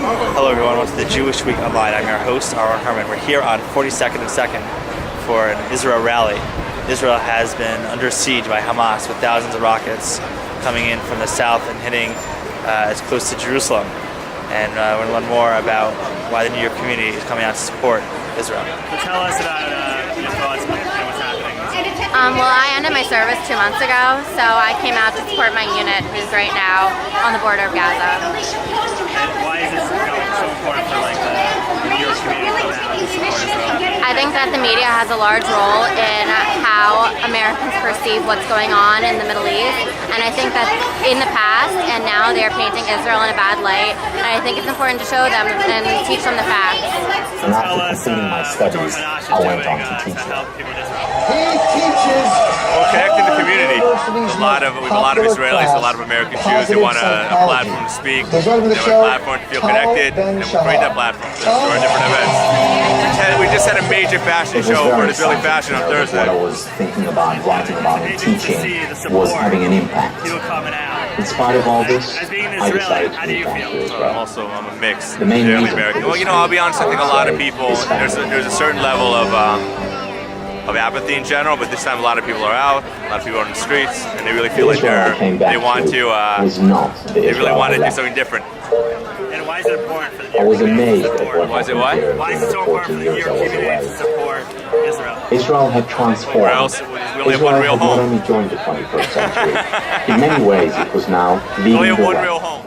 Hello everyone, welcome to the Jewish Week Online. I'm your host, Aaron Herman. We're here on 42nd and 2nd for an Israel rally. Israel has been under siege by Hamas with thousands of rockets coming in from the south and hitting as close to Jerusalem. And we're going to learn more about why the New York community is coming out to support Israel. So tell us about your thoughts and what's happening. Well, I ended my service 2 months ago, so I came out to support my unit, who's right now on the border of Gaza. And why is this so important for the New York community to come out and support Israel? I think that the media has a large role in how Americans perceive what's going on in the Middle East, and I think that in the past and now they're painting Israel in a bad light, and I think it's important to show them and teach them the facts. So tell us my studies, I went on to teach. Well, connecting the community. We have a lot of Israelis, a lot of American Jews who want a platform to speak. They want a platform to feel connected, and we create that platform through our different events. We just had a major fashion show for Israeli fashion on Thursday. What I was thinking about, writing about, and teaching was having an impact. In spite of all this, I decided to move back to Israel. I'm a mix The main Israeli reason American. for Well, I'll be honest. I think a lot of people there's a certain level of apathy in general, but this time a lot of people are out, a lot of people are on the streets, and they really feel like they want to do something different. And why is it important for the New I York was community amazed to at support? what happened here Why is it in so the important for 14 the New years I York was community away. to support Israel? Israel had transformed. Where else? We only have Israel one real had not home. only joined the 21st century, in many ways it was now We only leading have the one way. real home.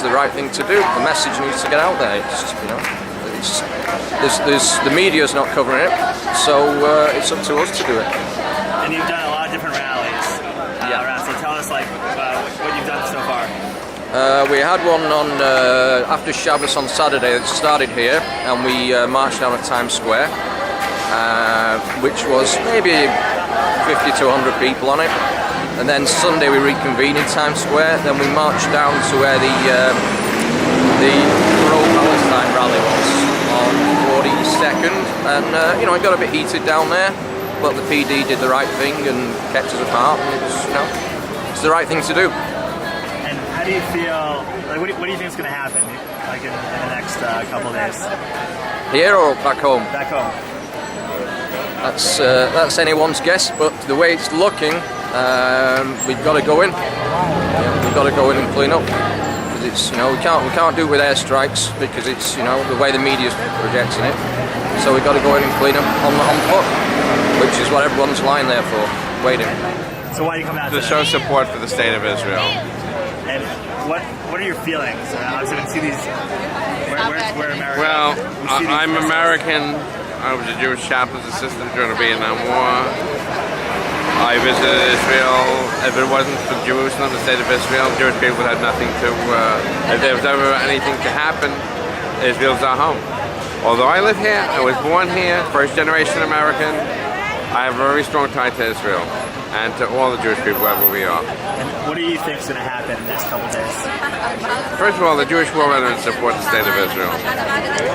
It's the right thing to do. The message needs to get out there. The media's not covering it, so it's up to us to do it. And you've done a lot of different rallies around, so tell us what you've done so far. We had one on after Shabbos on Saturday that started here, and we marched down at Times Square, which was maybe 50 to 100 people on it. And then Sunday we reconvened in Times Square. Then we marched down to where the pro-Palestine rally was on 42nd, and it got a bit heated down there. But the PD did the right thing and kept us apart. And it's the right thing to do. And how do you feel? What do you think is going to happen? In the next couple of days? Here or back home? Back home. That's anyone's guess. But the way it's looking. We've got to go in. We've got to go in and clean up. It's we can't do it with airstrikes because it's the way the media's projecting it. So we've got to go in and clean up on foot, which is what everyone's lying there for, waiting. So why do you come out To show support for the state of Israel. And what are your feelings? Obviously, we see these. Where America? Well, I'm American. I was a Jewish chaplain's assistant during the Vietnam War. I visited Israel. If it wasn't for Jerusalem, the state of Israel, Jewish people had nothing to, if there was ever anything to happen, Israel's our home. Although I live here, I was born here, first generation American, I have a very strong tie to Israel and to all the Jewish people wherever we are. And what do you think is going to happen in the next couple of days? First of all, the Jewish war veterans support the state of Israel.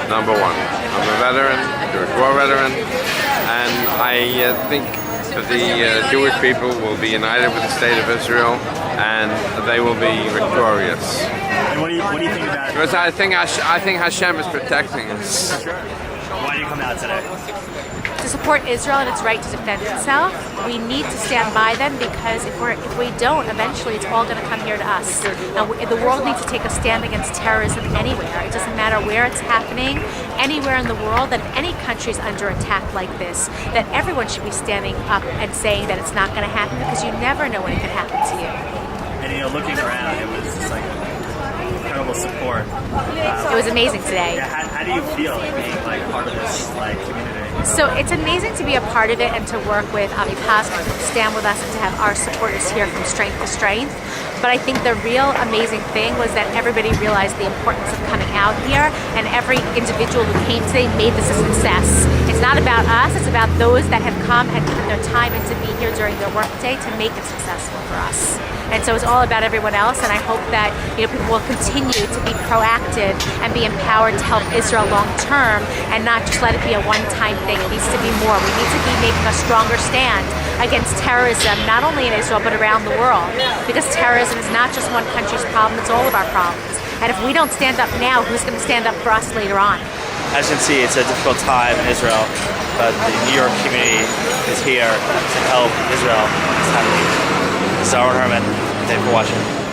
Number one. I'm a veteran, Jewish war veteran, and I think the Jewish people will be united with the state of Israel, and they will be victorious. And what do you think about it? Because I think Hashem is protecting us. Why do you come out today? To support Israel and its right to defend itself, we need to stand by them, because if we don't, eventually it's all going to come here to us. Now, the world needs to take a stand against terrorism anywhere. It doesn't matter where it's happening, anywhere in the world, that if any country is under attack like this, that everyone should be standing up and saying that it's not going to happen, because you never know when it could happen to you. And looking around, it was just incredible support. It was amazing today. Yeah, how do you feel being part of this community? So it's amazing to be a part of it and to work with Avi Paz, to stand with us and to have our supporters here from strength to strength. But I think the real amazing thing was that everybody realized the importance of coming out here, and every individual who came today made this a success. It's not about us, it's about those that have come and given their time in to be here during their workday to make it successful for us. And so it's all about everyone else, and I hope that people will continue to be proactive and be empowered to help Israel long term and not just let it be a one-time thing. It needs to be more. We need to be making a stronger stand against terrorism, not only in Israel but around the world, because terrorism is not just one country's problem, it's all of our problems. And if we don't stand up now, who's going to stand up for us later on? As you can see, it's a difficult time in Israel, but the New York community is here to help Israel in this time of need. This is Aaron Herman. Thank you for watching.